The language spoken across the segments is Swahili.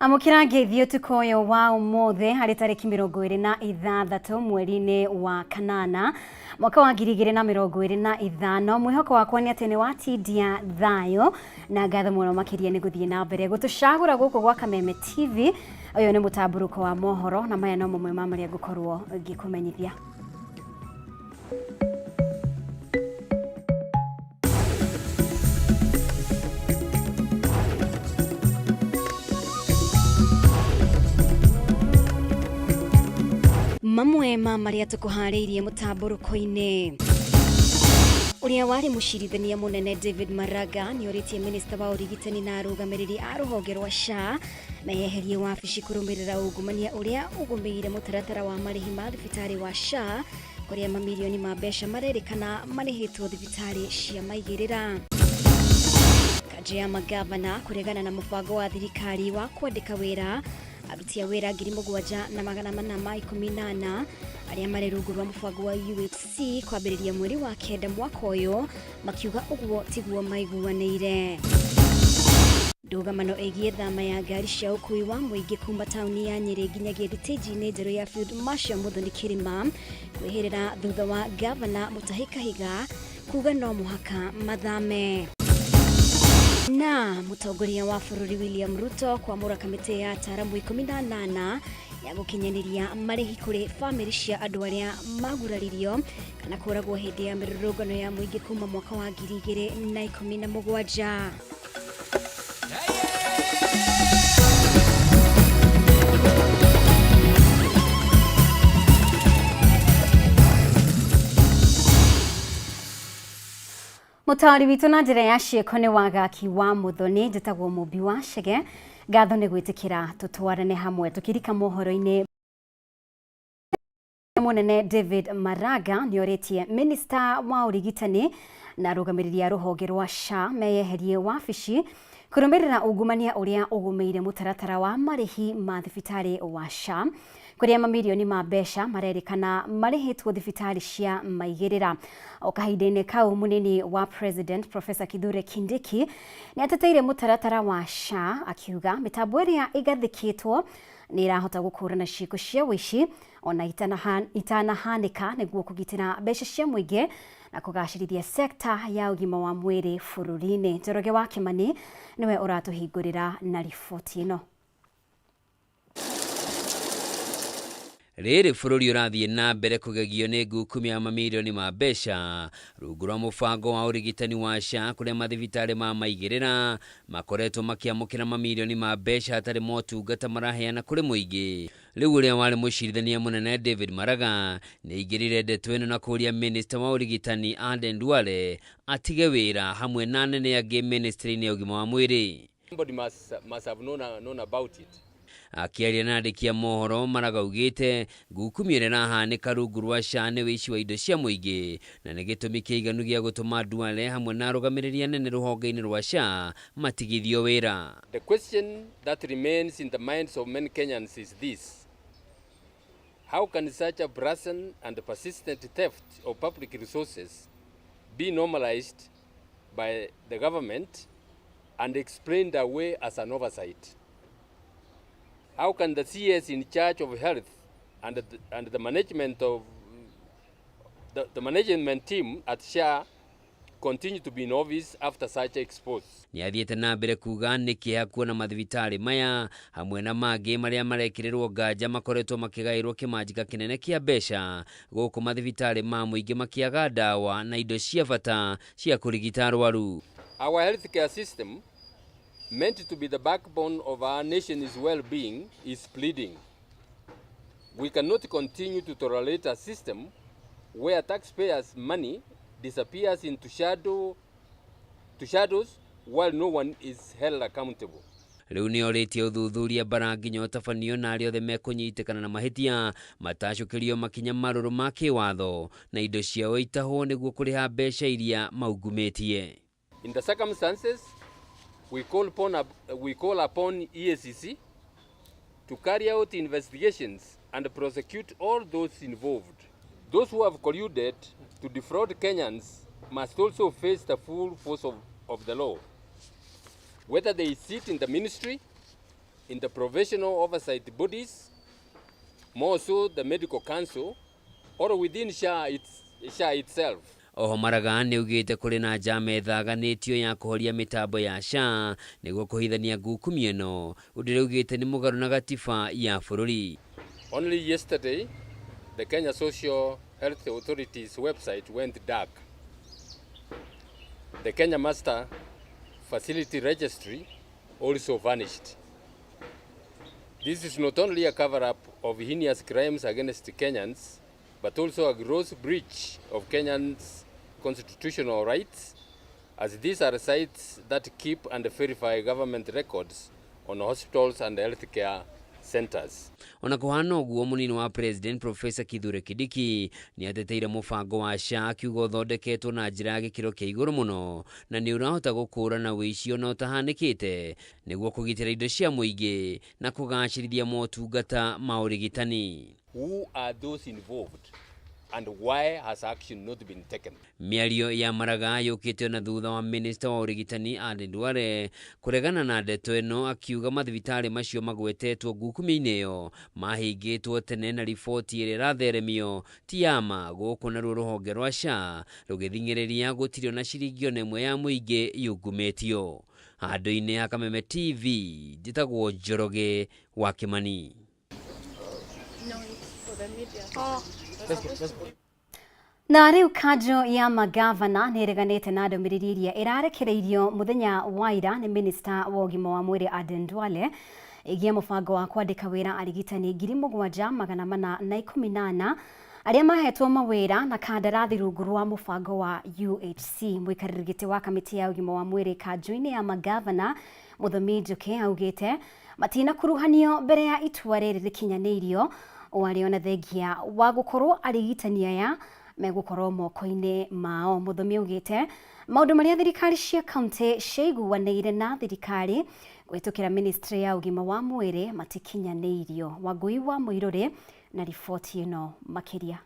Amukira ngeithio tukoyo wa umothe hari tariki 26 mweri-ini wa kanana mwaka wa 2025. Mwihoko wakwa ni atene watindia thayo na ngatho muno makiria ni guthie na mbere gutucagura guku gwa Kameme TV. Uyu ni mutamburuko wa mohoro na maya no mumwe mamaria gukorwo ngikumenyithia. Mamwe maria tukuhariirie mutamburuko-ini. Uria wari mucirithania munene David Maraga ni oritie minister wa urigitani na arugamiriri a ruhonge rwa SHA meyeherie wabici kurumirira ungumania uria ugumiire mutaratara wa marihi ma thibitari wa SHA kuria mamilioni ma mbeca marerikana marihitwo thibitari cia maigirira. Kaji ya magavana kuregana na mubango wa thirikari wa kwandika wira aruti a wira 7,418 aria mari rungu rwa mubango wa UHC kwambiriria mweri wa kenda mwaka uyu makiuga uguo tiguo maiguanire. Ndugamano igie thama ya ngari cia ukui wa muingi kuma tauni ya Nyeri nginyagia thitĩnji-inĩ njerũ ya Field Marshal Muthoni Kirima kwihirira thutha wa gavana Mutahi Kahiga kuga no muhaka mathame. Na mutongoria wa bururi William Ruto kwamura kamiti ya ataramu 18 ya gukinyaniria marihi kuri family cia andu aria maguraririo kana kuragwo hindi ya mirurungano ya muingi kuma mwaka wa 2017. Mutari witu na njira ya cieko ni wagaki wa Muthoni njitagwo Mumbi wa Chege. Ngatho ni gwitikira tutwarane hamwe tukirika mohoro-ini. Munene David Maraga ni oritie minister wa urigitani na arugamiriri a ruhonge rwa SHA meyeherie wabici kurumirira ungumania uria ugumiire mutaratara wa marihi ma thibitari wa SHA kuria mamilioni ma mbeca marerikana marihitwo thibitari cia maigirira. O kahinda-ini kau munini wa president Professor Kithure Kindiki ni ateteire mutaratara wa SHA akiuga mitambo iria igathikitwo ni irahota gukurana ciiko cia wici ona itanahanika niguo kugitira mbeca cia muingi na kugacirithia sekta ya ugima wa mwiri bururi-ini. Njoroge wa Kimani niwe uratuhingurira na riboti ino. Riri bururi urathie na mbere kugegio ni ngukumi ya mamilioni ma mbeca rungu rwa mubango wa urigitani wa SHA kuria mathibitari ma maigirira makoretwo makiamukira mamilioni ma mbeca atari motungata maraheana kuri muingi. Riu uria wari mucirithania munene David Maraga ni igirire ndeto ino na kuria minister wa urigitani Aden Duale atige wira hamwe na nene angi ministry-ini ya ugima wa mwiri. Somebody must have known about it. Akiaria na andiki a mohoro Maraga ugite ngukumi ire rahanika rungu rwa SHA ni wici wa indo cia muingi na ni gitumi kiiganu gia gutuma Duale hamwe na arugamiriria nene ruhonge-ini rwa SHA matigithio wira. The question that remains in the minds of many Kenyans is this: how can such a brazen and persistent theft of public resources be normalized by the government and explained away as an oversight? How can the CS in charge of health and the management of the management team at SHA continue to be in office after such expose? Ni athiete na mbere kuga ni kiha kuona mathibitari maya hamwe na mangi maria marekirirwo nganja makoretwo makigairwo kimanjika kinene kia mbeca guku mathibitari ma muingi makiaga dawa na indo cia bata cia kurigita arwaru. Our healthcare system, meant to be the backbone of our nation's well-being, is bleeding. We cannot continue to tolerate a system where taxpayers' money disappears into shadows while no one is held accountable. Riu ni oritie uthuthuria baranginyo tabanio na aria othe mekunyitikana na mahitia matacukirio makinya maruru ma kiwatho na indo ciao itahwo niguo kuriha mbeca iria maugumitie. In the circumstances, we call upon EACC to carry out investigations and prosecute all those involved. Those who have colluded to defraud Kenyans must also face the full force of the law, whether they sit in the ministry in the professional oversight bodies, more so the medical council, or within SHA itself. Oho Maraga niugite kuri na njama ethaganitio ya kuhoria mitambo ya SHA niguo kuhithania ngukumio ino udire ugite ni mugaru na gatiba ya bururi. Only yesterday the Kenya Social Health Authority's website went dark. The Kenya Master Facility Registry also vanished. This is not only a cover-up of heinous crimes against Kenyans, but also a gross breach of Kenyans' constitutional rights, as these are sites that keep and verify government records on hospitals and healthcare centers. Ona kuhana uguo munini wa President Professor Kithure Kindiki ni ateteire mubango wa SHA kiugo uthondeketwo na njira ya gikiro kia iguru muno na ni urahota gukũrana wici ona utahanikite niguo kugitira indo cia muingi na kugacirithia motungata ma urigitani. Who are those involved and why has action not been taken? Miario ya Maraga yukite na thutha wa Minister wa urigitani Aden Duale kuregana na ndeto ino akiuga mathibitari macio magwetetwo ngukumio-ini iyo mahingitwo tene na riboti iri ratheremio ti yama guku na ruhonge rwa SHA rugithingiriria gutirio na ciringi ona imwe ya muingi yungumitio. Handu-ini ya Kameme TV njitagwo Njoroge wa Kimani. Na riu kanjo ya magavana nireganite na ndomiriri iria irarekereirio muthenya wa ira ni Minister wa ugima wa mwiri Aden Duale igie mubango wa kwandika wira arigitani 7,414 aria mahetwo mawira na kandarathi rungu rwa mubango wa UHC. Mwikariri giti wa kamiti ya ugima wa mwiri kanjo-ini ya magavana Muthomi Njuki augite matina kuruhanio mbere ya itua riri rikinyanirio wariona thengia wa gukorwo arigitani aya megukorwo moko-ini mao. Muthomi augite maundu maria thirikari cia county ciaiguanĩire na thirikari gwitukira ministry ya ugima wa mwiri matikinyanirio. Wangui wa Muiruri na riboti ino makiria.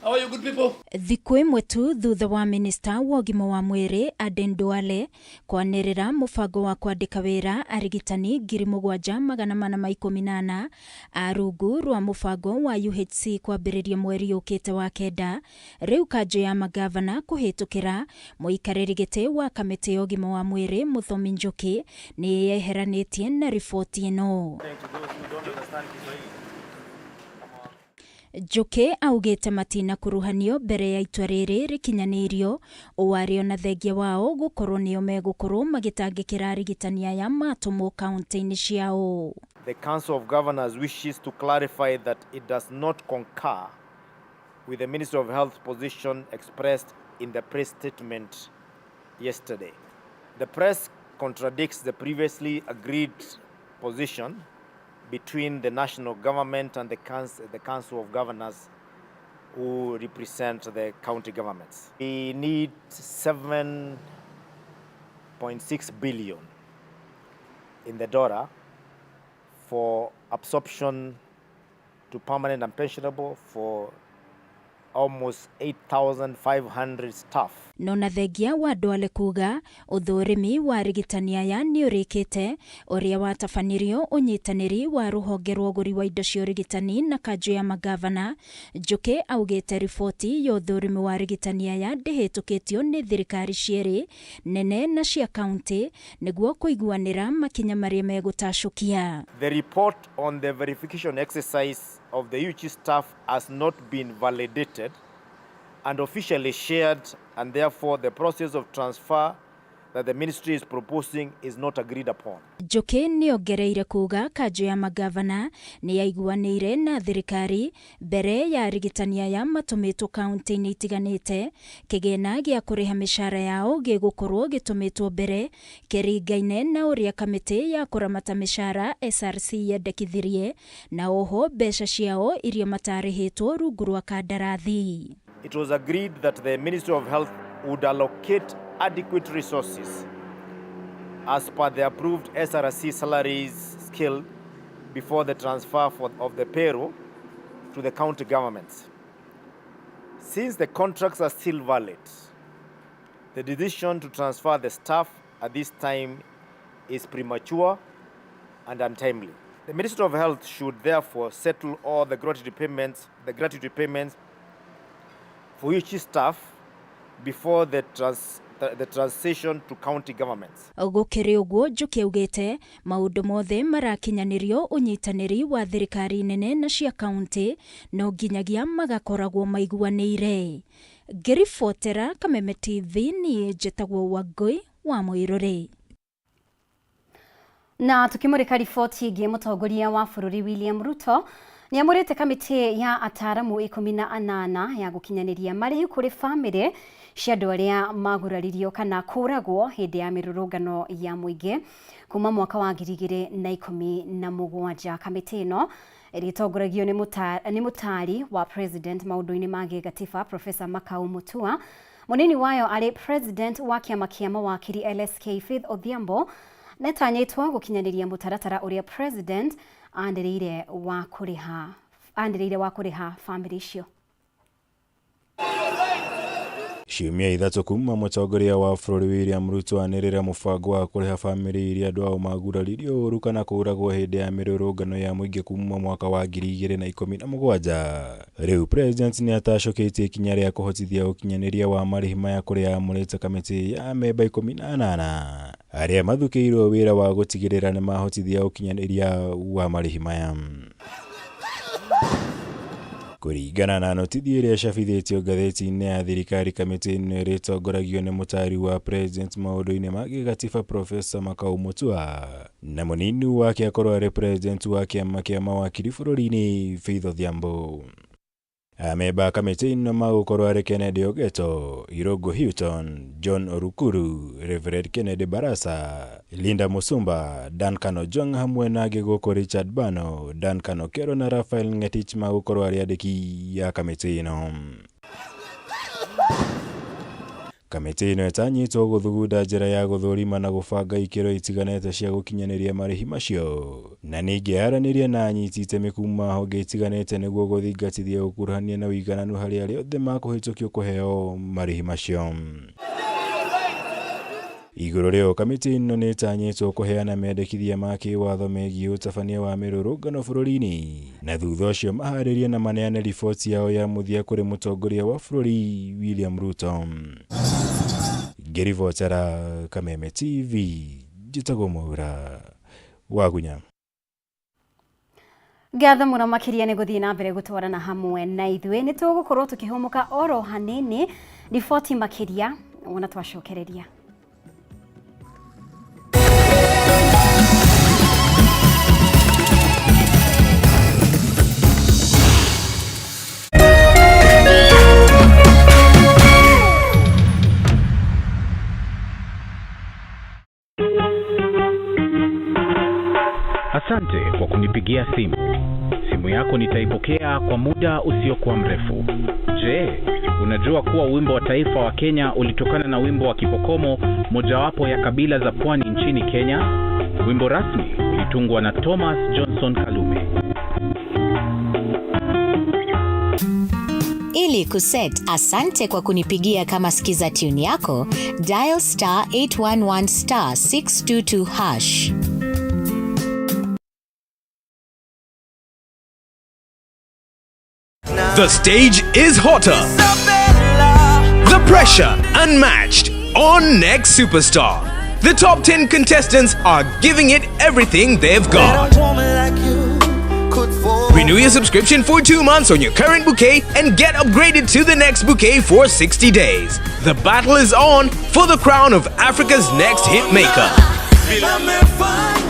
How are you good people? Thiku imwe tu thutha wa Minister wa ugima wa mwiri Aden Duale kwanirira mubango wa kwandika wira arigitani 7,414 a rungu rwa mubango wa UHC kwambiriria mweri ukite wa kenda, riu kanjo ya magavana kuhitukira muikariri giti wa kamiti ya ugima wa mwiri Muthomi Njuki ni yeheranitie na riboti ino. Njuki augite matina kuruhanio mbere ya itua riri rikinyanirio wario na thengia wao gukorwo nio megukorwo magitangikira arigitani aya matumwo kaunti-ini ciao. The Council of Governors wishes to clarify that it does not concur with the Ministry of Health position expressed in the press statement yesterday. The press contradicts the previously agreed position between the national government and the Council of Governors who represent the county governments. We need 7.6 billion in the dollar for absorption to permanent and pensionable for almost 8,500 staff. Nona thengia wa Duale kuga uthurimi wa arigitani aya ni urikite uria watabanirio unyitaniri wa ruhonge rwa uguri wa indo cia urigitani na kanjo ya magavana. Njuki augite riboti ya uthurimi wa arigitani aya ndihitukitio ni thirikari cieri nene na cia county niguo kuiguanira makinya maria megutacukia. The report on the verification exercise of the UHC staff has not been validated and officially shared, and therefore the process of transfer that the ministry is proposing is not agreed upon. Njuki ni ongereire kuga kanjo ya magavana ni yaiguanire na thirikari mbere ya arigitani aya matumitwo kaunti-ini itiganite kigina gia kuriha mishara yao gigukorwo gitumitwo mbere kiringaine na uria kamiti ya kuramata mishara SRC yendekithirie na oho mbeca ciao iria matarihitwo rungu rwa kandarathi. It was agreed that the Ministry of Health would allocate adequate resources as per the approved SRC salaries scale before the transfer of the payroll to the county governments. Since the contracts are still valid, the decision to transfer the staff at this time is premature and untimely. The Ministry of Health should therefore settle all the gratuity payments for each staff before the transition to county governments. Gukiri uguo Njuki augite maundu mothe marakinyanirio unyitaniri wa thirikari nene na cia county no nginyagia magakoragwo maiguanire. Ngiribotera Kameme TV ni njitagwo Wangui wa Muiruri. Na tukimurika riboti ingi, mutongoria wa bururi William Ruto ni amurite kamiti ya ataramu 18 ya gukinyaniria marihi kuri family cia andu aria maguraririo kana kuragwo hindi ya mirurungano ya muingi kuma mwaka wa 2017. Kamiti ino ritongoragio ni mutari wa president maundu-ini ma gatiba Professor Makau Mutua. Munini wayo ari president wa kiama kia mawakiri LSK Faith Odhiambo netanyitwo gukinyaniria mutaratara uria president andireire wa kuriha family icio. Ciumia ithatu kuma mutongoria wa bururi William Ruto anirira mubango wa kuriha family iria andu ao maguraririo uru kana kuragwo hindi ya mirurungano ya muingi kuma mwaka wa 2017. Riu president ni atacoketie ikinya ria kuhotithia ukinyaniria wa marihi maya kuri amurite kamiti ya memba 18 aria mathukiirwo wira wa gutigirira ni mahotithia ukinyaniria wa marihi maya. Kuringana na notithi iria cabithitio ngatheti-inĩ ya thirikari, kamiti ĩno ĩritongoragio nĩ mutari wa president maũndũ-inĩ ma gĩgatiba Professor Makau Mutua na munini wake akorwo arĩ president wa kiama kia mawakiri bũrũri-inĩ Faith Odhiambo. Amemba kamiti ĩno magũkorwo arĩ Kennedy Ogeto, Irungu Hilton, John Orukuru, Reverend Kennedy Barasa, Linda Musumba, Duncan Ojwang hamwe na Gĩgũkũ Richard Bano, Duncan Okero na Raphael Ngetich magũkorwo arĩ andĩki ya kamiti ĩno. Kamiti ĩno ĩtanyitwo gũthugunda njĩra ya gũthũrima na gũbanga ikĩro itiganĩte cia gũkinyanĩria marĩhi macio, na ningĩ yaranĩria na anyiti itemi kuma honge itiganĩte nĩguo gũthingatithia ũkuruhania na ũigananu harĩ arĩa othe makũhĩtũkio kũheo marĩhi macio. Igũrũ rĩo, kamiti ĩno nĩ ĩtanyitwo kũheana mendekithia ma kĩwatho megiĩ ũtabania wa mĩrũrũngano bũrũri-inĩ, na thutha ũcio maharĩrie na maneane riboti yao ya mũthia kũrĩ mũtongoria wa bũrũri William Ruto. Ngiribotera Kameme TV, njitagwo Mwaura Wagunya. Gatha mũno makĩria nĩ gũthiĩ na mbere gũtwarana hamwe na ithuĩ nĩ tũgũkorwo tũkĩhũmũka oro hanini riboti makĩria wona twacokereria. Asante kwa kunipigia simu. Simu yako nitaipokea kwa muda usiokuwa mrefu. Je, unajua kuwa wimbo wa taifa wa Kenya ulitokana na wimbo wa Kipokomo, mojawapo ya kabila za pwani nchini Kenya? Wimbo rasmi ulitungwa na Thomas Johnson Kalume. Ili kuset asante kwa kunipigia kama skiza tune yako, dial *811 *622#. The stage is hotter. The pressure unmatched on Next Superstar. The top 10 contestants are giving it everything they've got. Renew your subscription for 2 months on your current bouquet and get upgraded to the next bouquet for 60 days. The battle is on for the crown of Africa's next hit maker.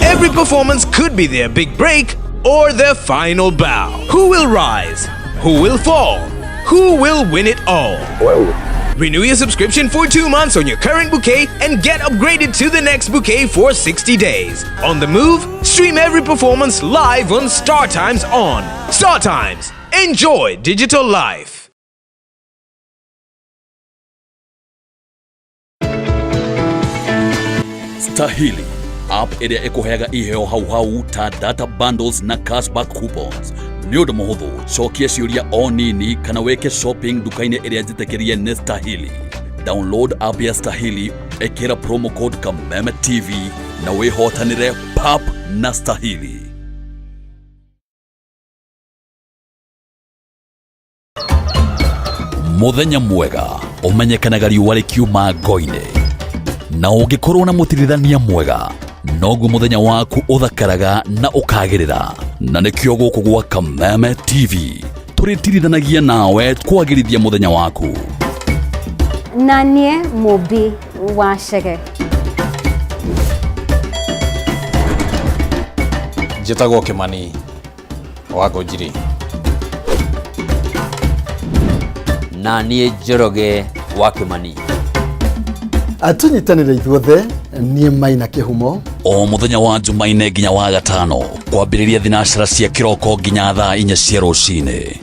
Every performance could be their big break or their final bow. Who will rise? Who will fall? Who will win it all? Whoa. Renew your subscription for 2 months on your current bouquet and get upgraded to the next bouquet for 60 days. On the move, stream every performance live on Star Times on. Star Times. Enjoy digital life. Stahili. App ĩrĩa ĩkũheaga iheo hau ta data bundles na cashback coupons. Nĩ ũndũ mũhũthũ, cokia ciũria o nini kana weke shopping duka-inĩ ĩrĩa njĩtĩkĩrie nĩ Stahili. Download app ya Stahili, ĩkĩra promo code Kameme TV na wĩhotanĩre pap na stahili. Muthenya mwega umenyekanaga riũa rĩkiuma ngo-inĩ, na ũngĩkorwo na mũtirithania mwega noguo muthenya waku uthakaraga na ukagirira. Na nikio guku gwa Kameme TV tũrĩtirithanagia nawe kwagĩrithia muthenya waku. Nanie Mobi wa Shege. Njĩtagwo Kĩmani wa Ngũnjiri. Nanie Njoroge wa Kĩmani. Atunyitanĩre ithuothe niĩ Maina Kĩhumo. O muthenya wa Jumaine nginya wa Gatano kwambĩrĩria thinacara cia kĩroko nginya thaa 4 cia rũcinĩ.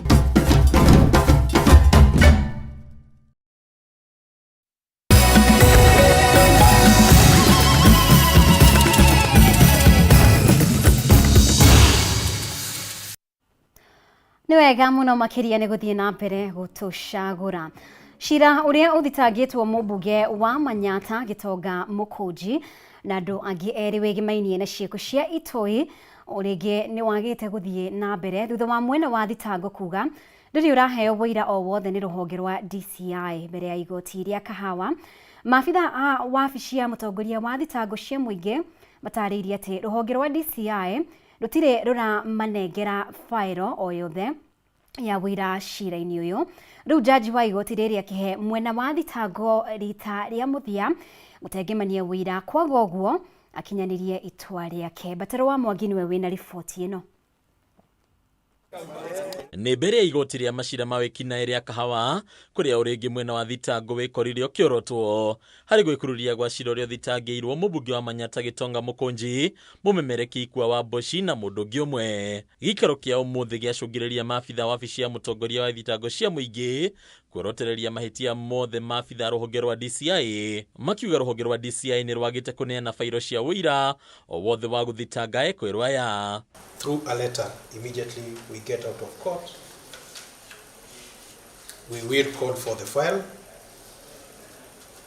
Nĩ wega mũno makĩria nĩ gũthiĩ na mbere gũtũcagũra. Cira ũrĩa ũthitangĩtwo mũmbunge wa Manyata Gĩtonga Mũkũnji na andũ angĩ erĩ wĩgĩmainie na ciĩko cia itoi ũrĩngĩ nĩ wagĩte gũthiĩ na mbere thutha wa mwena wa thitango kuga ndũrĩ ũraheo wĩira o wothe nĩ rũhonge rwa DCI mbere ya igoti rĩa Kahawa. Maabitha a wabici ya mũtongoria wa thitango cia mũingĩ matarĩirie atĩ rũhonge rwa DCI rũtirĩ rũramanengera fairo o yothe ya wĩra cira-inĩ ũyũ. Rĩu jaji wa igoti rĩrĩ akĩhe mwena wa thitango rita rĩa mũthia gũtengemania wĩira, kwaga ũguo akinyanĩrie itua rĩake. Bataro wa Mwangi nĩwe wĩna riboti ĩno. Nĩ mbere ya igoti rĩa macira ma wĩkinaĩ rĩa Kahawa kũrĩa ũrĩngĩ mwena wa thitango wĩkorire ũkĩorotwo harĩ gwĩkururia gwa cira ũrĩa ũthitangĩirwo mũmbunge wa Manyata Gĩtonga Mũkũnji, mũmemereki Ikua wa Boshi na mũndũ ũngĩ ũmwe. Gĩikaro kĩa ũmũthĩ gĩacũngĩrĩria maabitha wabici ya mũtongoria wa thitango cia mũingĩ kuorotereria mahĩtia mothe maabitha rũhonge rwa DCI, makiuga rũhonge rwa DCI nĩ rwagĩte kũneana fairo cia wĩira o wothe wa gũthitanga ekwerwo aya. Through a letter, immediately we get out of court, we will call for the file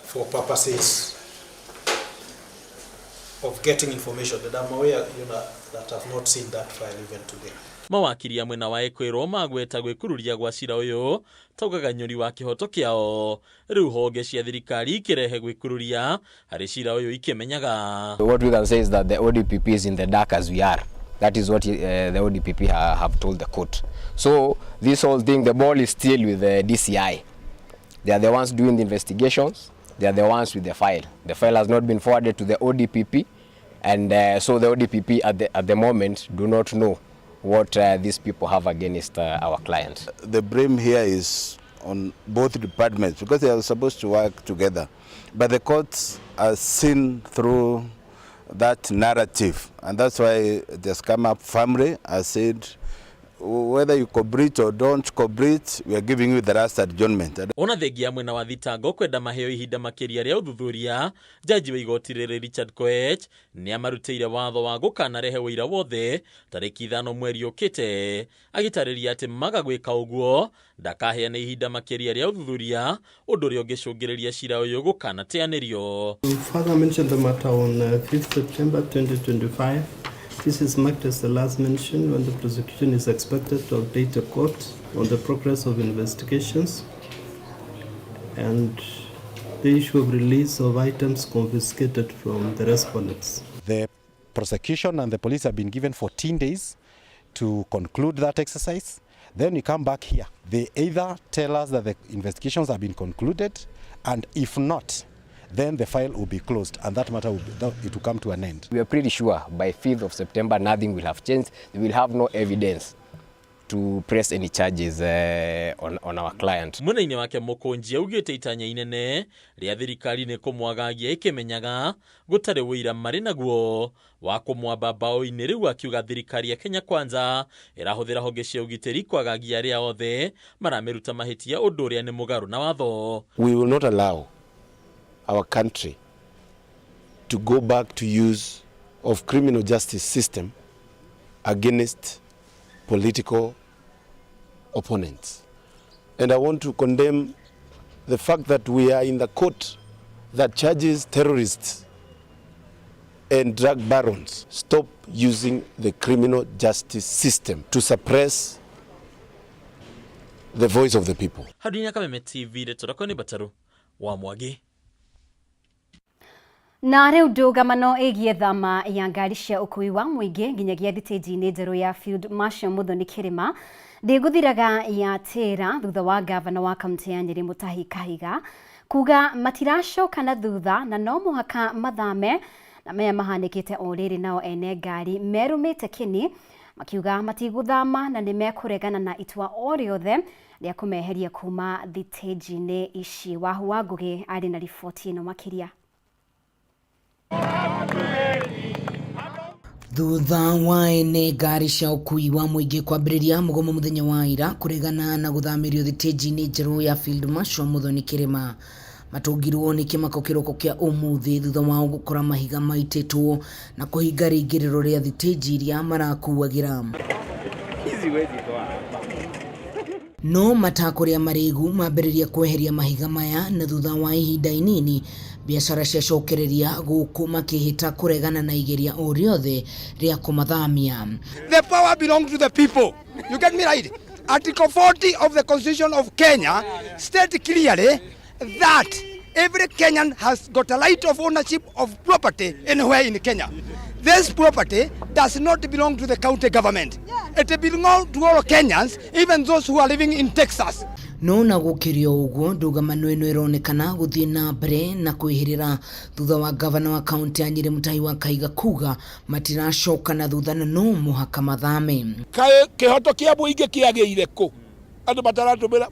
for purposes of getting information that I'm aware, that I've not seen that file even today. Mawakiri amwe na waekwirwo magweta gwikururia gwa cira uyu taugaga nyuri wa kihoto kiao riu honge cia thirikari ikirehe gwikururia hari cira uyu ikimenyaga. What we can say is that the ODPP is in the dark as we are. That is what the ODPP have told the court. So this whole thing, the ball is still with the DCI. They are the ones doing the investigations. They are the ones with the file. The file has not been forwarded to the ODPP, and so the ODPP at the moment do not know what these people have against our client. The blame here is on both departments because they are supposed to work together. But the courts are seen through that narrative, and that's why it has come up firmly. I said, whether you cooperate or don't cooperate, we are giving you the last adjournment. Ona thengia mwena wa thitango kwenda maheo ihinda makiria ria uthuthuria, jaji wa igoti riri Richard Koech ni amarutĩire watho wa gũkanarehe wĩira wothe tarĩki 5 mweri ũkĩte, agĩtarĩria atĩ magagwĩka ũguo ndakaheana ihinda makiria ria uthuthuria ũndũ ũrĩa ũngĩcũngĩrĩria cira ũyũ gũkanateanĩrio. Father mentioned the matter on 5th September 2025. This is marked as the last mention when the prosecution is expected to update the court on the progress of investigations and the issue of release of items confiscated from the respondents. The prosecution and the police have been given 14 days to conclude that exercise. Then we come back here. They either tell us that the investigations have been concluded, and if not, then the file will be closed and that matter it will come to an end. We are pretty sure by 5th of September nothing will have changed. We will have no evidence to press any charges on our client. Mwena-inĩ wake Mũkũnji augĩte itanya inene rĩa thirikari nĩ kũmwagagia ĩkĩmenyaga gũtarĩ wĩira marĩ naguo wa kũmwamba bao-inĩ, rĩu akiuga thirikari ya Kenya Kwanza ĩrahũthĩra honge cia ũgitĩri kwagagia arĩa othe maramĩruta mahĩtia ũndũ ũrĩa nĩ mũgarũ na watho. We will not allow our country to go back to use of criminal justice system against political opponents. And I want to condemn the fact that we are in the court that charges terrorists and drug barons stop using the criminal justice system to suppress the voice of the people. Hadunya Kameme TV retorako ni Bataru wa Mwagi. Na rĩu ndũgamano ĩgiĩ thama ya ngari cia ũkui wa mũingĩ nginyagia thitĩnji-inĩ njerũ ya Field Marshal Muthoni Kĩrĩma ndĩgũthiraga ya tĩra thutha wa gavana wa kaunti ya Nyeri Mutahi Kahiga kuga matiracoka na thutha na no mũhaka mathame na maya mahanĩkĩte o rĩrĩ nao ene ngari merũmĩte kĩni makiuga matigũthama na nĩmekũregana na itua o rĩothe rĩa kũmeheria kuma thitĩnji-inĩ ici. Wahu wa Ngũgĩ arĩ na riboti ĩno makĩria. Thutha wa ene ngari cia ũkui wa mũingĩ kwambĩrĩria mũgomo mũthenya wa ira kũregana na gũthamirio thitĩnji-inĩ njerũ ya Field Marshal Muthoni Kĩrĩma matũngirwo nĩ kĩmako kĩroko kĩa ũmũthĩ thutha wa gũkora mahiga maitĩtwo na kũhinga rĩingĩrĩro rĩa thitĩnji iria marakuagĩra. No matakũrĩa marĩgu mambĩrĩria kweheria mahiga maya na thutha wa ihinda inini biashara ciacokereria gũkũ makĩhĩta kũregana na igeria o rĩothe rĩa kũmathamia. The power belongs to the people. You get me right? Article 40 of the Constitution of Kenya states clearly that every Kenyan has got a right of ownership of property anywhere in Kenya. This property does not belong to the county government. It belongs to all Kenyans, even those who are living in Texas. No na gũkĩrio ũguo ndũgamano ĩno ĩronekana gũthiĩ na mbere na kwĩhĩrĩra thutha wa gavana wa kaunti ya Nyeri Mutahi wa Kahiga kuga matiracoka na thutha na no mũhaka mathame. Kĩhoto kĩa mũingĩ kĩagĩire kũ? Andũ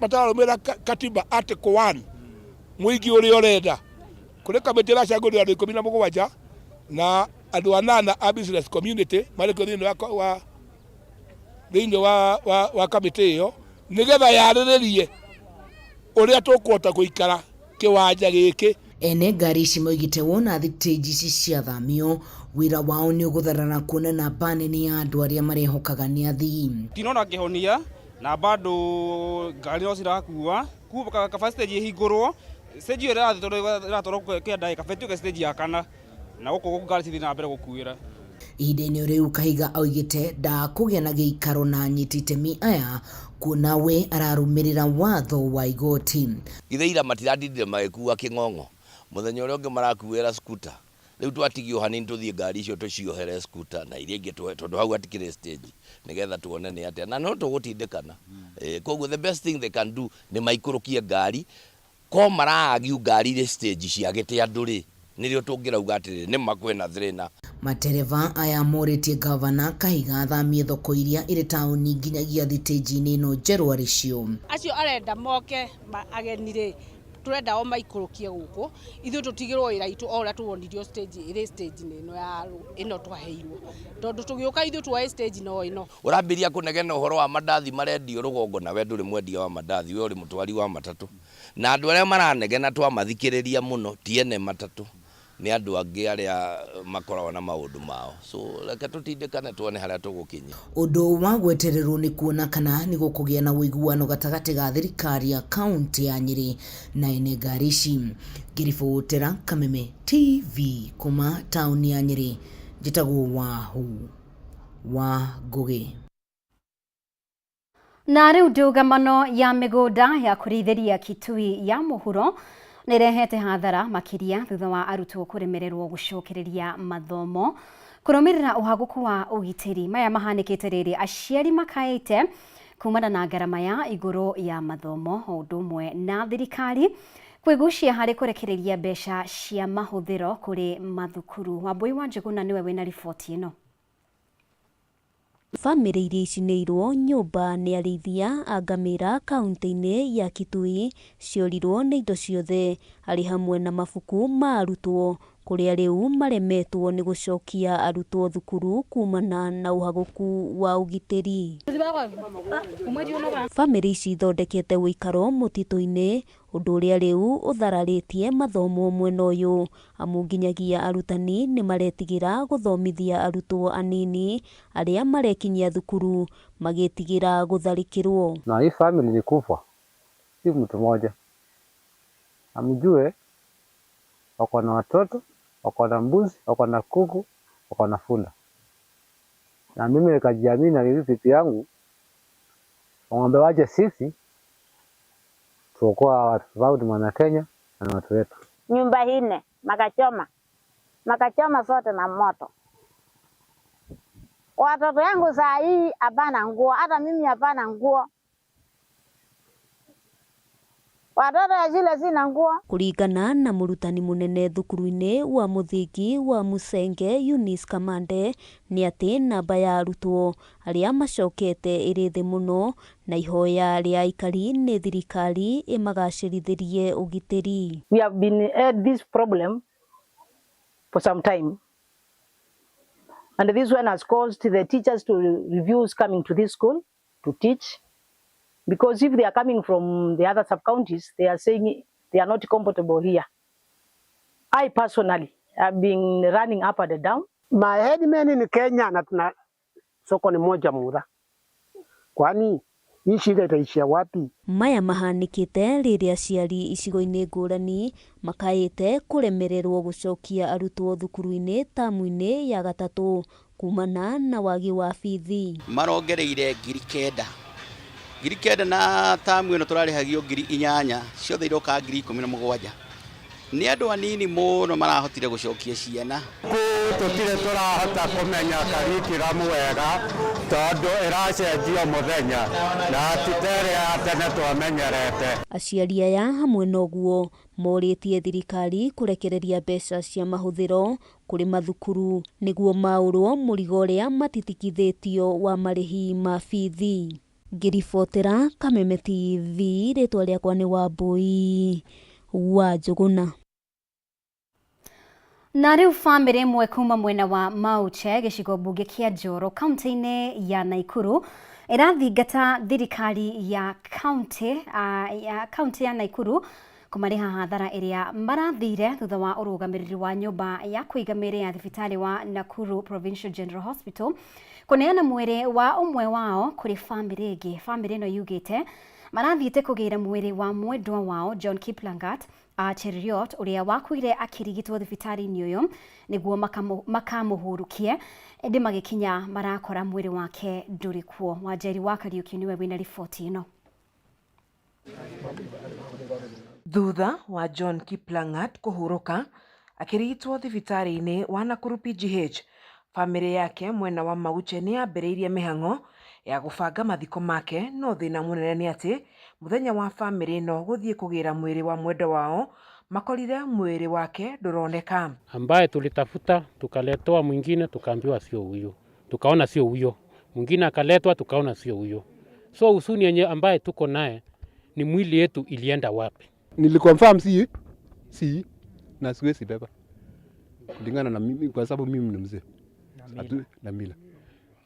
matararũmĩrĩra katiba article 1 mũingĩ ũrĩa ũrenda. Kũrĩ kamĩtĩ ĩracagũrĩra andũ 17 na andũ 8 a business community marĩ thĩinĩ wa kamĩtĩ ĩyo nĩgetha yarĩrĩrie ũrĩa tũkũhota gũikara kĩwanja gĩkĩ. Ene ngari ici moigĩte wona thitĩnji ici ciathamio wĩra wao nĩ ũgũtharana kuona namba nene ya andũ arĩa marehokaga nĩ athii. Tinona kĩhonia na bado ngari no cirakua kuba capacity ĩhingũrwo stage ĩyo ĩratwarwo kĩanda ĩkabetio stage ya kana na gũkũ ngari cithi na mbere gũkuĩra. Ihinda-inĩ rĩu Kahiga oigĩte ndakũgĩa na gĩikaro na nyiti itemi aya kuona we ararũmĩrĩra watho wa igoti. Githĩ ira matiratindire magĩkua kĩng'ong'o mũthenya ũrĩa ũngĩ marakuĩra scooter. Rĩu twatigio hanini tũthiĩ ngari icio tũciohere scooter na iria ingĩ tondũ hau hatikĩrĩ stage nĩgetha tuone nĩ atĩa na no tũgũtindĩkana. Koguo the best thing they can do nĩ maikũrũkie ngari ko maragiu ngari irĩ stage ciagĩte andũ rĩ nĩrĩo tũngĩrauga atĩrĩ nĩ makwena thĩna. Matereva aya morĩtie gavana Kahiga athamie thoko iria irĩ taũni nginyagia thitĩnji-inĩ ĩno njerũ arĩ cio. Acio arenda moke agenire turenda o maikũrũkie gũkũ ithuĩ tũtigĩrwo wĩra itũ o ũrĩa tuonirio stage ĩrĩ stage-inĩ ĩno ya ĩno twaheirwo tondũ tũgĩũka ithuĩ tuoe stage no ĩno. Ũrambĩria kũnegena ũhoro wa mandathi marendio rũgongo na we ndũrĩ mwendia wa mandathi we ũrĩ mũtwari wa matatũ na andũ arĩa maranegena twamathikĩrĩria mũno tiene matatũ nĩ andũ angĩ arĩa makoragwo na maũndũ mao so reke tũtindĩkane tuone harĩa tũgũkinya. Ũndũ wa gwetererwo nĩ kuona kana nĩ gũkũgĩa na ũiguano gatagatĩ ga thirikari ya kaunti ya Nyeri na ene ngari ici. Ngĩribotera Kameme TV kuma taũni ya Nyeri njĩtagwo Wahu wa Ngũgĩ. Na rĩu ndũgamano ya mĩgũnda ya kũrĩithĩria Kitui ya mũhuro nĩrehete hathara makĩria thutha wa arutwo kũremererwo gũcokereria mathomo kũrũmĩrĩra ũhagũku wa ũgitĩri. Maya mahanĩkĩte rĩrĩ aciari makaĩte kumana na ngarama ya igũrũ ya mathomo o ũndũ ũmwe na thirikari kwĩgucia harĩ kũrekereria mbeca cia mahũthĩro kũrĩ mathukuru. Wambui wa Njuguna nĩwe wĩna riboti ĩno. Famĩlĩ iria icinĩirwo nyũmba nĩ arĩithia a ngamĩra kaunti-inĩ ya Kitui ciorirwo nĩ indo ciothe arĩ hamwe na mabuku ma arutwo kũrĩa rĩu maremetwo nĩ gũcokia arutwo thukuru kumana na ũhagũku wa ũgitĩri. Famĩlĩ ici ithondekete ũikaro mũtitũ-inĩ ũndũ ũrĩa rĩu ũthararĩtie mathomo mwena ũyũ amu nginyagia arutani nĩ maretigĩra gũthomithia arutwo anini arĩa marekinyia thukuru magĩtigĩra gũtharĩkĩrwo. Na hii family ni kufa si mtu mmoja, amjue wako na watoto wako na mbuzi, wako na kuku, wako na funda. Na mimi nikajiamini na hivi vipi yangu, ng'ombe waje sisi tuokoa watu wao mwana Kenya na watu wetu. Nyumba hine makachoma sote na moto. Watoto yangu saa hii hapana nguo, hata mimi hapana nguo. Watoto ya shule sina nguo. Kuringana na murutani munene thukuru-ini wa muthingi wa Musenge Eunice Kamande ni ati namba ya arutwo aria macokete iri thi muno na ihoya ria aikari ni thirikari imagacirithirie ugitiri. We have been had this problem for some time, and this one has caused the teachers to refuse coming to this school to teach, because if they are coming from the other sub-counties, they are saying they are not comfortable here. I personally have been running up and down. My headman in Kenya na tuna soko ni moja Mudha. Kwani hii shida itaishia wapi? Maya mahanikite riria aciari icigo-ini ngurani makaite kuremererwo gucokia arutwo thukuru-ini tamu-ini ya gatatu kumana na wagi wa bithi. Marongereire 9,000 na tamu ino turarihagio 8,000 ciothe iroka 17,000. Ni andu anini muno marahotire gucokia ciana. Tutire turahota kumenya curriculum wega tondu iracenjio muthenya na titere atene twamenyerete. Aciari aya hamwe noguo moritie thirikari kurekereria mbeca cia mahuthiro kuri mathukuru niguo maurwo murigo ria matitikithitio wa marihi ma bithi. Ngiribotera Kameme TV, ritwa riakwa ni Wambui wa Njuguna. Na riu family imwe kuma mwena wa Mauche gicigo bunge kia Njoro kaunti-ini ya Naikuru irathingata thirikari ya kaunti ya Naikuru kumariha hathara iria marathire thutha wa urugamiriri wa nyumba ya kuigamira ya thibitari wa Nakuru Provincial General Hospital kuneana mwiri wa umwe wao kuri family ingi. Family ino yugite marathiite kugira mwiri wa mwendwa wao John Kiplangat Cheriot uria wakuire akirigitwo thibitari-ini uyu niguo makamuhurukie indi magikinya marakora mwiri wake nduri kuo. Wanjeri wa Kariuki niwe wina riboti ino. Thutha wa John Kiplangat kuhuruka akirigitwo thibitari-ini wa Nakuru PGH, family yake mwena wa Mauche ni ambiriirie mihango ya gubanga mathiko make, no thina munene ni ati muthenya wa family ino guthie kugira mwiri wa mwendo wao makorire mwiri wake nduroneka, ambaye tulitafuta tukaletwa mwingine tukaambiwa sio huyo, tukaona sio huyo, mwingine akaletwa tukaona sio huyo. So usuni yenye ambaye tuko naye ni mwili yetu ilienda wapi? Nilikonfirm si na siwezi beba kulingana na mimi, kwa sababu mimi ni mzee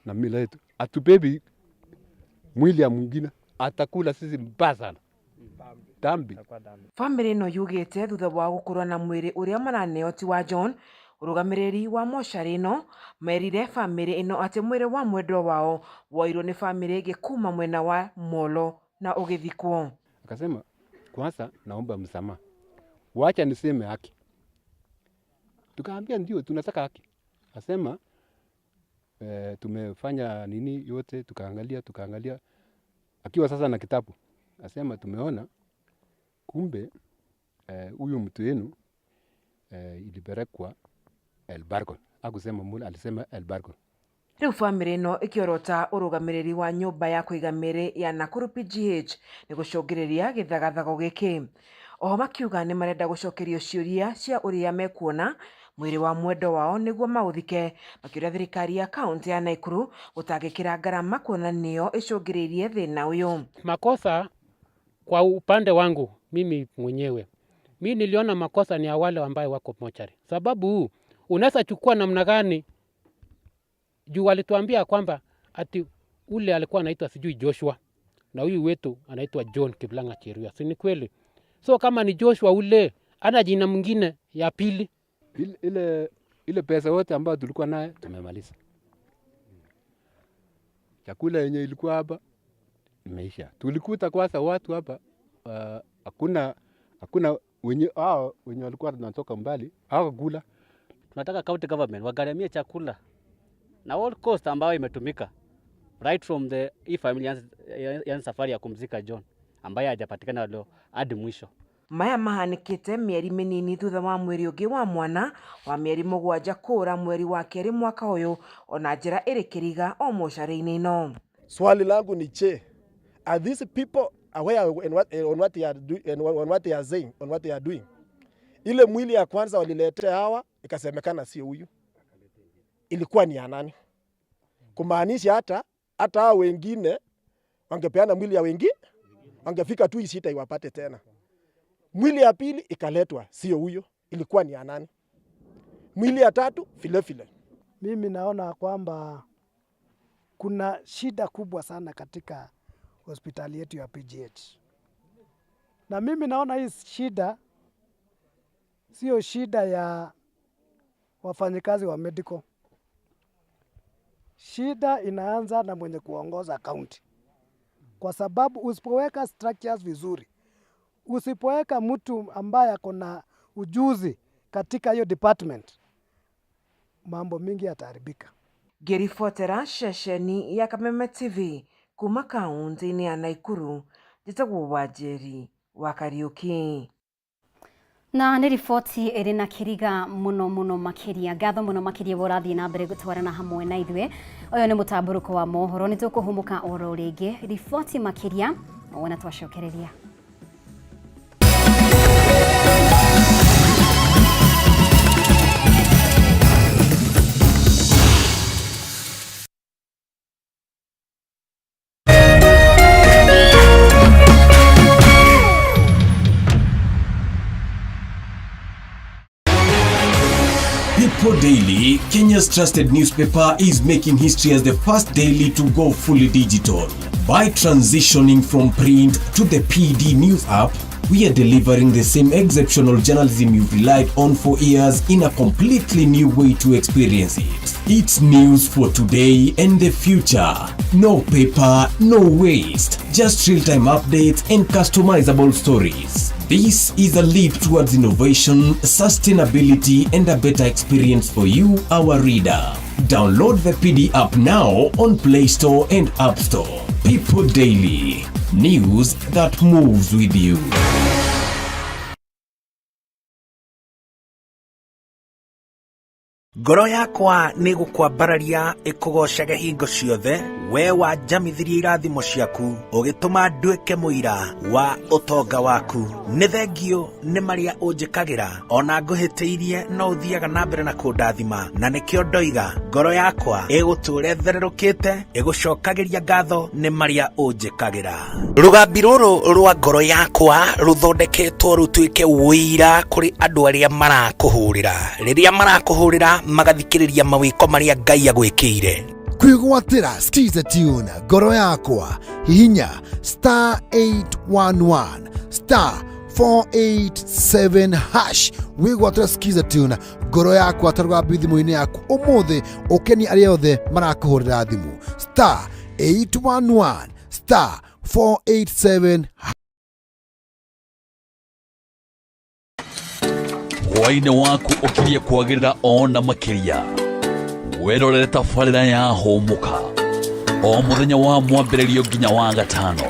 na mila yetu atubebi mwili ya mwingine atakula sisi mbaya sana dambi. Family no yugite thutha wa gukurwa na mwiri uria maraneo ti wa John, urugamiriri wa mochari ino merire family ino ati mwiri wa mwendwa wao woirwo ni family ingi kuma mwena wa Molo na ugithikwo. Akasema kwanza naomba msamaha, wacha niseme haki. Tukaambia ndio tunataka haki. Asema tumefanya nini yote, tukaangalia akiwa sasa na kitabu. Asema tumeona kumbe huyu mtu yenu ilipelekwa Elbargon. Akusema mula, alisema Elbargon. Riu family no ikiorota urugamiriri wa nyumba ya kuigamire ya Nakuru PGH ni gucungiriria githagathago giki. Oho makiuga ni marenda gucokerio ciuria cia uria mekuona mwiri wa mwendo wao niguo mauthike, makiuria thirikari ya kaunti ya Naikuru gutangikira ngarama kuona niyo icungiririe thina uyu. Makosa kwa upande wangu mimi mwenyewe, mimi niliona makosa ni wale ambao wako mochari. Sababu unaweza chukua namna gani? Juu walituambia kwamba ati ule alikuwa anaitwa sijui Joshua na huyu wetu anaitwa John Kiplanga Cheruiyot. Si ni kweli? So kama ni Joshua ule ana jina mwingine ya pili. Ile pesa yote ambayo tulikuwa naye tumemaliza. Chakula yenye ilikuwa hapa imeisha. Tulikuta kwanza watu hapa hakuna wenye walikuwa wanatoka mbali hawakula, tunataka county government wagharamie chakula na all cost ambayo imetumika right from the family yan safari ya kumzika John ambaye hajapatikana leo hadi mwisho. Maya mahanikite mieri minini thutha wa mweri ungi wa mwana wa mieri 7 kura mweri wa keri mwaka uyu ona njira iri kiriga o moshari-ini ino. Swali langu ni are these people aware on what they are doing and on what they are saying, on what they are doing? Ile mwili ya kwanza waliletea hawa ikasemekana sio huyu, ilikuwa ni ya nani? Kumaanisha hata hao wengine wangepeana mwili ya wengine wangefika tu isita iwapate tena. Mwili ya pili ikaletwa sio huyo, ilikuwa ni ya nani? Mwili ya tatu vile. Mimi naona kwamba kuna shida kubwa sana katika hospitali yetu ya PGH. Na mimi naona hii shida sio shida ya wafanyikazi wa medical. Shida inaanza na mwenye kuongoza county. Kwa sababu usipoweka structures vizuri, usipoweka mtu ambaye ako na ujuzi katika hiyo department, mambo mingi yataharibika. Ngĩribotera ceceni ya Kameme TV kuma kaunti-inĩ ya Naikuru, njĩtagwo Wanjeri wa Kariuki. Na nĩ riboti ĩrĩ na kĩriga mũno makĩria. Ngatho mũno makĩria ũrathiĩ na mbere gũtwarana hamwe na ithuĩ. Ũyũ nĩ mũtambũrũko wa mohoro, nĩ tũkũhũmũka oro rĩngĩ. Riboti makĩria wona twacokereria. People Daily, Kenya's trusted newspaper, is making history as the first daily to go fully digital. By transitioning from print to the PD News app, we are delivering the same exceptional journalism you've relied on for years in a completely new way to experience it. It's news for today and the future. No paper, no waste. Just real-time updates and customizable stories. This is a leap towards innovation, sustainability, and a better experience for you, our reader. Download the PD app now on Play Store and App Store. People Daily. News that moves with you. Ngoro yakwa nĩ gũkwambararia ĩkũgocage hingo ciothe, we wanjamithirie irathimo ciaku ũgĩtũma nduĩke mũira wa ũtonga waku. Nĩ thengio nĩ marĩa ũnjĩkagĩra, ona ngũhĩtĩirie no ũthiaga na mbere na kũndathima, na nĩkĩo ndoiga ngoro yakwa ĩgũtũũre thererũkĩte ĩgũcokagĩria ngatho nĩ marĩa ũnjĩkagĩra. Rũgambi rũrũ rwa ngoro yakwa rũthondeketwo rũtuĩke ũira kũrĩ andũ arĩa marakũhũrĩra. Rĩrĩa marakũhũrĩra magathikĩrĩria mawĩko marĩa Ngai agwĩkĩire. Kwĩgwatĩra Skiza Tune ngoro yakwa hihinya *811 *487# wĩgwatĩra Skiza Tune ngoro yakwa ta rũgambi thimũ-inĩ yaku ũmũthĩ ũkeni arĩa othe marakũhũrĩra thimũ *811 *487#. Hwainĩ waku ũkirie kwagĩrĩra ona makĩria, werorere tabarĩra ya Hũmũka o mũthenya wa mwambĩrĩrio nginya wa gatano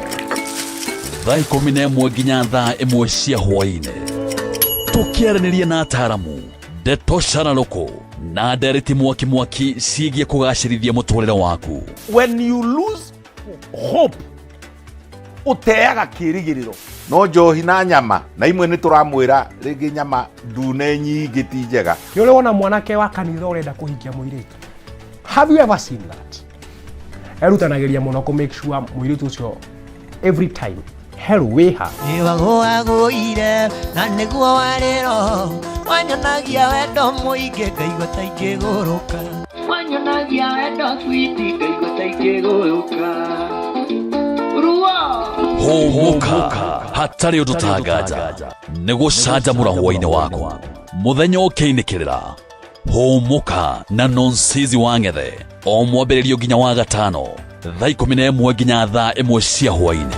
thaa 11 nginya thaa 1 cia hwainĩ, tũkĩaranĩria na ataaramu, ndeto cararũkũ na ndereti mwaki ciĩgiĩ kũgacĩrithia mũtũrĩre waku. When you lose hope, uteaga kĩrigĩrĩro. No njohi na nyama na imwe nĩ tũramwĩra rĩngĩ nyama ndune nyingĩ ti njega. Nĩ ũrĩ wona mwanake wa kanitha ũrenda kũhikia mũirĩtu? Have you ever seen that? Erutanagĩria mũno kũ make sure mũirĩtu ũcio every time hell wĩha. Nĩwagũagũire na nĩguo warĩro, wanyonagia wendo mũingĩ ngaigua ta ingĩgũrũka. Wanyonagia wendo sweetie ngaigua ta ingĩgũrũka. Hũmũka hatarĩ ũtũtangaja nĩ gũcanjamũra hwainĩ waku mũthenya ũkĩinĩkĩrĩra. Hũmũka na Nonsizi wa Ng'ethe o mwambĩrĩrio nginya wa gatano thaa 11 nginya thaa 1 cia hwainĩ.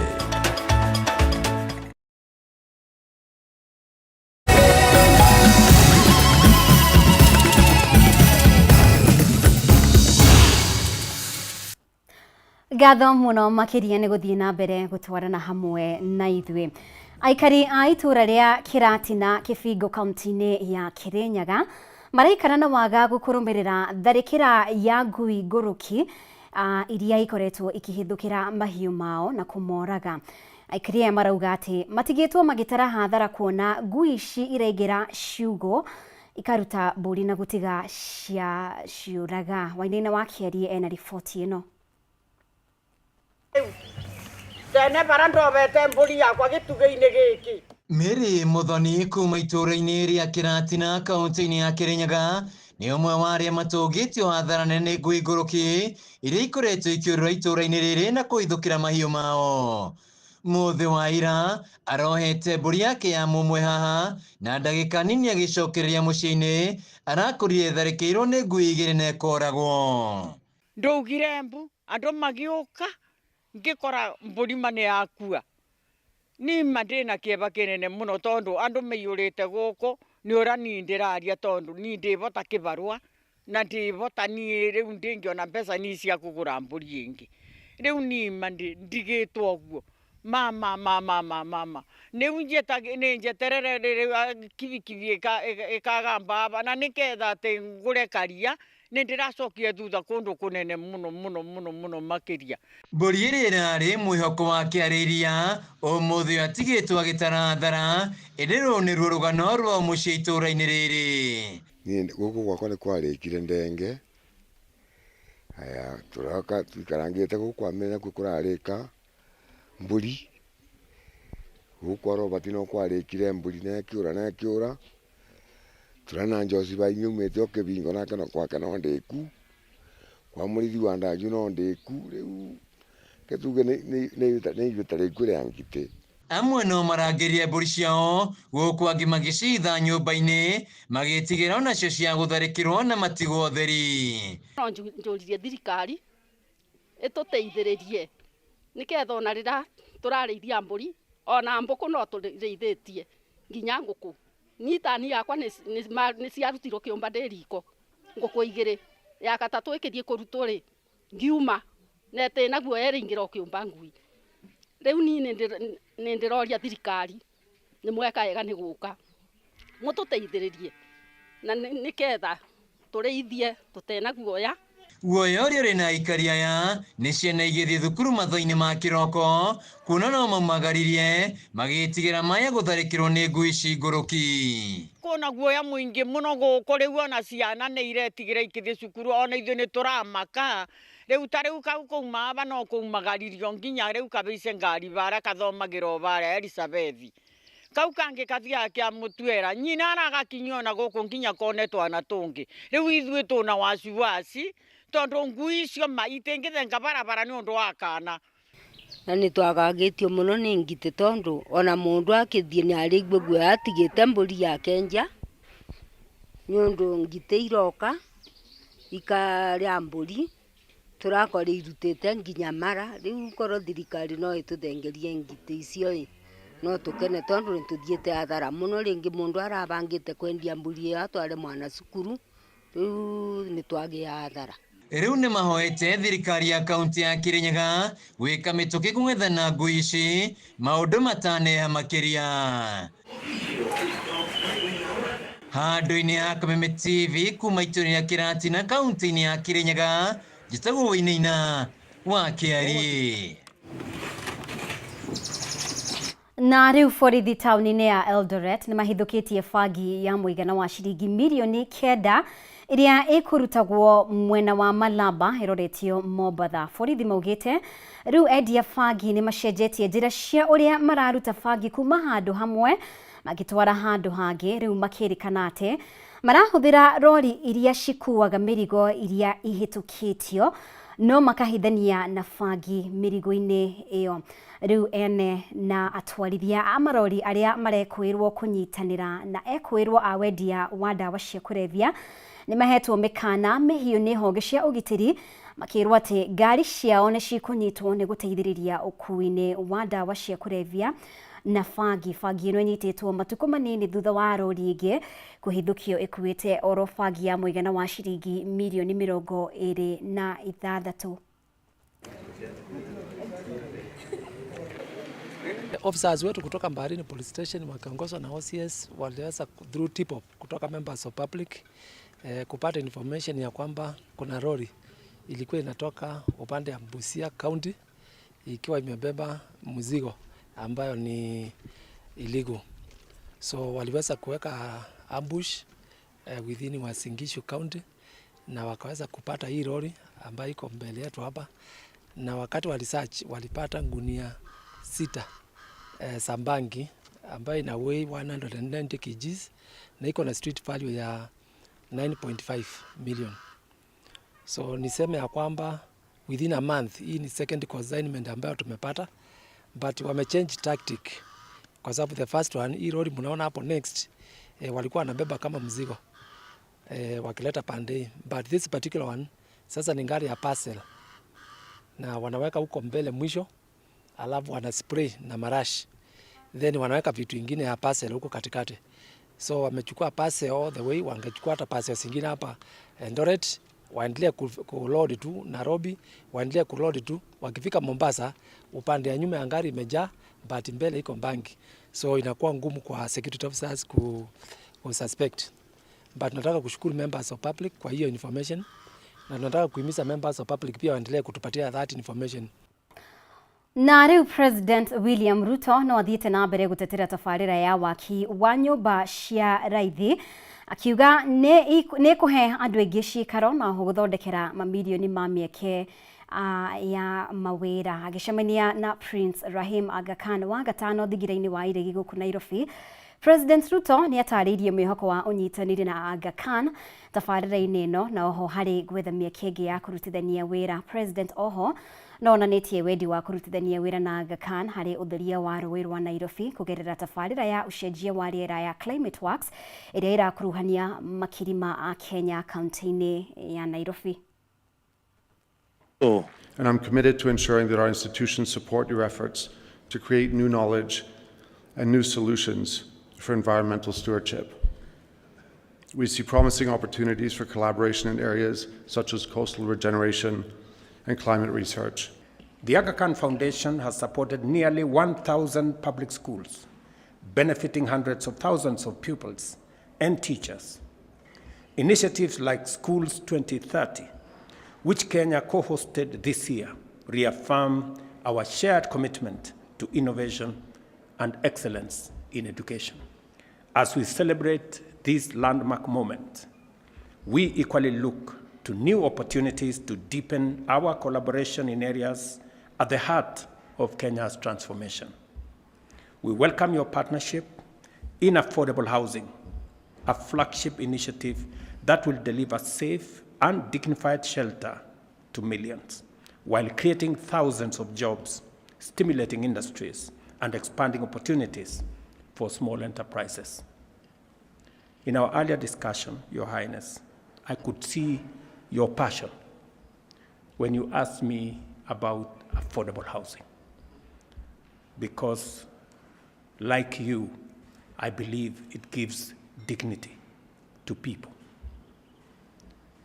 Gatho muno makiria ni guthii na mbere gutwarana hamwe na ithui. Aikari a itura ria Kiratina Kibingo kaunti-ini ya Kirinyaga maraikara na waga gukurumirira tharikira ya ngui nguruki iria ikoretwo ikihithukira mahiu mao na kumoraga. Aikari aya marauga ati matigitwo magitara hathara kuona ngui ici iraingira ciugo ikaruta mburi na gutiga ciuraga. Wainaina wa Kiarie ena riboti ino. Tene bara ndobete mburi yakwa gituge-ini giki. Mary Muthoni kuma itura-ini ria Kiratina kaunti-ini ya Kirinyaga ni umwe wa aria matugitio hathara nene ngui nguruki iria ikoretwo ikiurura itura-ini riri na kuithukira mahiu mao. Muthi wa ira arohete mburi yake ya mumwe haha na ndagika nini agicokereria muciĩ-ini arakorire tharĩkĩirwo nĩ ngui igĩrĩ na ikoragwo. Ndaugire mbu andu magiuka ngikora mburi mane yakua. Nima ndina kieba kinene muno tondu andu meiyurite guku ni ura ni ndiraria tondu ni ndivota kibarua na ndivota ni riu ndingiona mbeca ni cia kugura mburi ingi. Riu nima ndigitwo guo mama niu njeterere kibikibi ikagamba na niketha ati ngure karia ni ndiracokia thutha kundu kunene muno makiria. Mburi ĩrĩa ĩrarĩ mwĩhoko wa kĩarĩria ũmũthĩ atigĩtwo agĩtara hathara ĩndĩ rũrũ nĩruo rũgano rwa mũciĩ itũra-inĩ rĩrĩ. Niĩ gũkũ gwakwa nĩ kwarĩkire ndenge, haya tũroka tũikarangĩte gũkũ amenya kwĩ kũrarĩka mburi gũkũ arobati no kwarĩkire mburi na ĩkĩũra turana njoci ba nyumĩte o Kĩbingo nake no kwake no ndĩku kwa mũrithi wa Ndanju no ndĩku rĩu ketuge nĩ iruta rĩku rĩa ngite. Amwe no marangĩria mbũri ciao gũkũ angĩ magĩcitha nyũmba-inĩ magĩtigĩra onacio cia gũtharĩkĩrwo na matigwo theri. No njũririe thirikari ĩtũteithĩrĩrie nĩketha ona rĩrĩa tũrarĩithia mbũri ona mbũkũ no tũrĩithĩtie nginya ngũkũ. Nyitani yakwa nĩ ciarutirwo kĩũmba ndĩ riko ngũkũ igĩrĩ ya gatatũ ĩkĩthiĩ kũrutwo rĩ ngiuma na ĩtĩ naguo ĩrĩingĩra o kĩũmba ngui. Rĩu niĩ nĩ ndĩroria thirikari nĩ mweka wega nĩ gũka mũtũteithĩrĩrie na nĩketha tũrĩithie tũtena guoya. Guoya ũrĩa ũrĩ na aikari aya nĩ ciana igĩthiĩ thukuru mathaa-inĩ ma kĩroko kuona no maumagaririe magĩtigĩra maya gũtharĩkĩrwo nĩ ngui ici ngũrũki. Kuna guoya mũingĩ mũno gũkũ rĩu ona ciana nĩ iretigĩra ikĩthiĩ cukuru ona ithuĩ nĩ tũramaka. Rĩu ta rĩu kau kauma aba no kaumagaririo nginya rĩu kabeice ngari bara kathomagĩra o bara Elizabeth. Kau kangĩ kathiaga kĩa Mũtuera nyina aragakinyia ona gũkũ nginya kone twana tũngĩ. Rĩu ithuĩ tũna wasiwasi tondu ngui icio itingithenga barabara nĩ ũndũ wa kana. Na nĩ twagagĩtio mũno nĩ ngite tondu ona mũndũ akĩthiĩ nĩ arĩigua guoya atigĩte mbũri yake nja nĩ ũndũ ngite iroka ikarĩa mbũri tũrakora irutĩte nginya mara. Rĩu korwo thirikari no ĩtũthengerie ngite icio no tũkene tondu nĩ tũthiĩte hathara mũno. Rĩngĩ mũndũ arabangĩte kwendia mbũri ĩyo atware mwana cukuru rĩu nĩ twagĩa hathara. Rĩu nĩ mahoete thirikari ya kaunti ya Kirinyaga gwĩka mĩtũkĩ kũng'ethana ngui ici maũndũ mataneha makĩria. Handũ-inĩ ha Kameme TV kuma itũra rĩa Kiratina kaunti-inĩ ya Kirinyaga njĩtagwo Wainaina wa Kiarie. Na rĩu borithi taũni-inĩ ya Eldoret nĩ mahithũkĩtie bangi ya mũigana wa ciringi mirioni 9 iria ĩkũrutagwo mwena wa Malaba ĩroretio Mombatha. Borithi maugĩte rĩu endia bangi nĩ macenjetie njĩra cia ũrĩa mararuta bangi kuma handũ hamwe magĩtwara handũ hangĩ. Rĩu makĩrĩkana atĩ marahũthĩra rori iria cikuaga mĩrigo iria ihĩtũkĩtio no makahithania na bangi mĩrigo-inĩ ĩyo. Rĩu ene na atwarithia a marori arĩa marekwĩrwo kũnyitanĩra na ekwĩrwo a wendia wa ndawa cia kũrebia nĩ mahetwo mĩkana mĩhiũ nĩ honge cia ũgitĩri makĩrwo atĩ ngari ciao nĩ cikũnyitwo nĩ gũteithĩrĩria ũkui-inĩ wa ndawa cia kũrebia na bangi. Bangi ĩno ĩnyitĩtwo matukũ manini thutha wa rori ĩngĩ kũhithũkio ĩkuĩte oro bangi ya mũigana wa ciringi mirioni 26. Officers wetu kutoka Mbarini Police Station wakiongozwa na OCS waliweza through tip of kutoka members of public kupata information ya kwamba kuna lori ilikuwa inatoka upande ya Busia County ikiwa imebeba mzigo ambayo ni illegal. So waliweza kuweka ambush within Uasin Gishu County na wakaweza kupata hii lori ambayo iko mbele yetu hapa, na wakati wa research walipata gunia 6 sambangi ambayo ina weigh 190 kgs na iko na street value ya 9.5 million. So niseme ya kwamba within a month, hii ni second consignment ambayo tumepata, but wamechange tactic kwa sababu the first one, hii lori mnaona hapo next, walikuwa wanabeba kama mzigo wakileta pande, but this particular one sasa ni gari ya parcel na wanaweka huko mbele mwisho, alafu wana spray na marash, then wanaweka vitu vingine ya parcel huko katikati. So wamechukua parcel all the way, wangechukua hata parcel zingine hapa Eldoret, waendelee kuload tu Nairobi, waendelee kuload tu, wakifika Mombasa upande ya nyuma ya gari imejaa, but mbele iko bangi, so inakuwa ngumu kwa security officers ku suspect. But nataka kushukuru members of public kwa hiyo information, na nataka kuhimiza members of public pia waendelee kutupatia that information. Na riu President William Ruto no athiite na mbere gutetera tabarira ya waki wa nyumba cia raithi, akiuga ne kuhe andu aingi cikaro na guthondekera mamilioni ma mieke ya mawira. Agicemania na Prince Rahim Aga Khan wa gatano thigiraini wa iregi guku Nairobi, President Ruto ni atariirie mwihoko wa unyitaniri na Aga Khan tabarira-ini ino na oho hari gwetha mieke ingi ya kurutithania wira. President oho nonanitie wendi wa kurutithania wira na Aga Khan hari utheria wa rũĩ rwa Nairobi kugerera tabarira ya ucenjia wa riera ya Climate Works iria irakuruhania makirima a Kenya kaunti-ini ya Nairobi. And I'm committed to ensuring that our institutions support your efforts to create new knowledge and new solutions for environmental stewardship. We see promising opportunities for collaboration in areas such as coastal regeneration and climate research. The Aga Khan Foundation has supported nearly 1,000 public schools, benefiting hundreds of thousands of pupils and teachers. Initiatives like Schools 2030, which Kenya co-hosted this year, reaffirm our shared commitment to innovation and excellence in education. As we celebrate this landmark moment, we equally look to new opportunities to deepen our collaboration in areas at the heart of Kenya's transformation. We welcome your partnership in affordable housing, a flagship initiative that will deliver safe and dignified shelter to millions, while creating thousands of jobs, stimulating industries, and expanding opportunities for small enterprises. In our earlier discussion, Your Highness, I could see your passion when you asked me about affordable housing. Because, like you, I believe it gives dignity to people.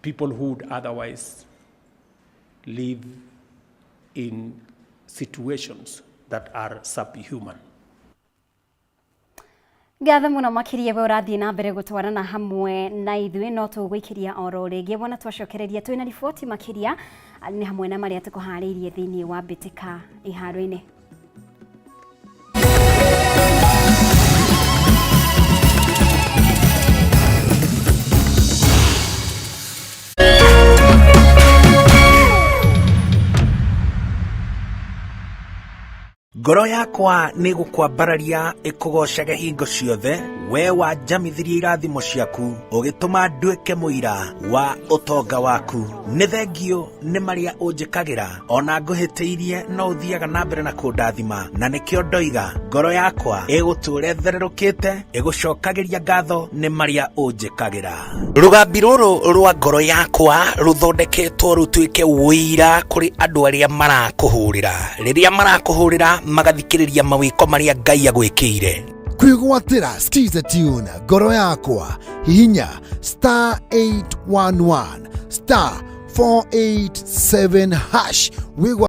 People who would otherwise live in situations that are subhuman. Gatha muno makiria we urathii na mbere gutwarana hamwe na ithui no tugwikiria oro ringi wona twacokereria twina riboti makiria ni hamwe na maria tukuhariirie thiini wa bitika iharo-ini. Ngoro yakwa nĩ gũkwambararia ĩkũgocaga hingo ciothe we wanjamithirie irathimo ciaku ũgĩtũma nduĩke mũira wa ũtonga waku. Nĩ thengio nĩ marĩa ũnjĩkagĩra ona ngũhĩtĩirie no ũthiaga na mbere na kũndathima, na nĩkĩo ndoiga ngoro yakwa ĩgũtũũre thererũkĩte ĩgũcokagĩria ngatho nĩ marĩa ũnjĩkagĩra. Rũgambi rũrũ rwa ngoro yakwa rũthondeketwo rũtuĩke ũira kũrĩ andũ arĩa marakũhũrĩra rĩrĩa marakũhũrĩra magathikĩrĩria mawĩko marĩa Ngai agwĩkĩire. Kwĩgwatĩra skiza tune ngoro yakwa hihinya *811 *487#